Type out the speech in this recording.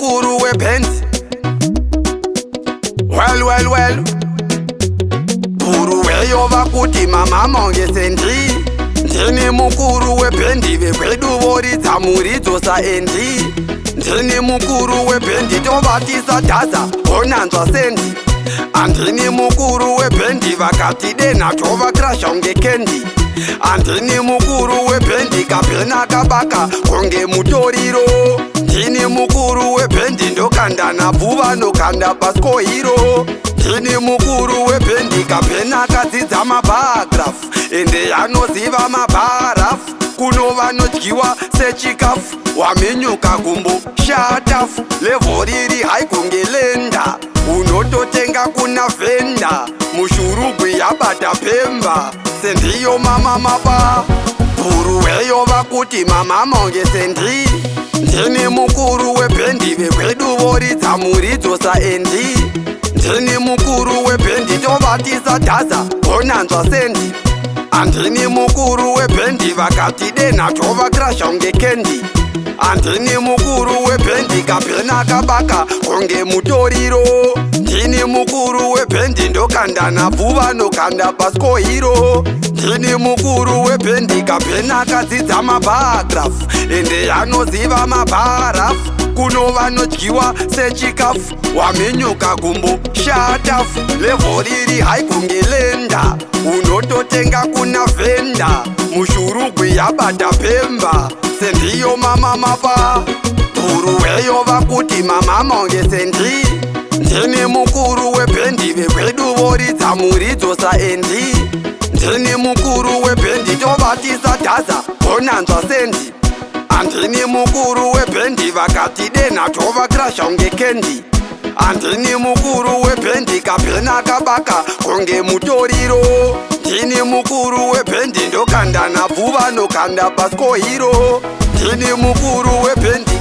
mukuru webhendi. Well bhuru weyova kuti mama mongesendi. Ndini mukuru webhendi vekwedu voridza muridzosa endi. Ndini mukuru webhendi tovatisa dhaza honanzwa sendi. Andini mukuru webhendi vakati denha tovakrasha unge kendi. Andini mukuru webhendi kapena kabaka konge mutoriro. Ndini mukuru webhendi ndokanda nabvuva nokanda paskohiro. Ndini mukuru webhendi kapena kadzidza mabharafu ende anoziva mabharafu. Kuno vanodyiwa sechikafu waminyuka gumbo shatafu. Levo riri haikunge lenda unototenga kuna venda. Mushurugwi yabata pemba sendiyo mama mapa. Bhuru weyova kuti mama monge sendi. Ndini mukuru webhendi vekwedu voridza muridzosa endi. Ndini mukuru webhendi tovatisa dhaza honanzwa sendi. Andini mukuru webhendi vakati denha tovakrasha unge kendi. Andini mukuru webhendi kapena kabaka konge mutoriro. Ndini mukuru webhendi ndokanda nabvuva nokanda paskohiro. Ndini mukuru webhendi kapena kadzidza mabharafu ende anoziva mabharafu. Kuno vanodyiwa sechikafu waminyuka gumbo shatafu. Levo riri haikunge lenda unototenga kuna venda. Mushurugwi yabata pemba sendiyo mama mapa. Bhuru weyova kuti mama monge sendi. Ndini mukuru webhendi vekwedu voridza muridzosa endi. Ndini mukuru webhendi tovatisa dhaza honanzwa sendi. Andini mukuru webhendi vakati denha tovakrasha unge kendi. Andini mukuru webhendi kapena kabaka konge mutoriro. Ndini mukuru webhendi ndokanda nabvuva nokanda paskohiro. Ndini mukuru webhendi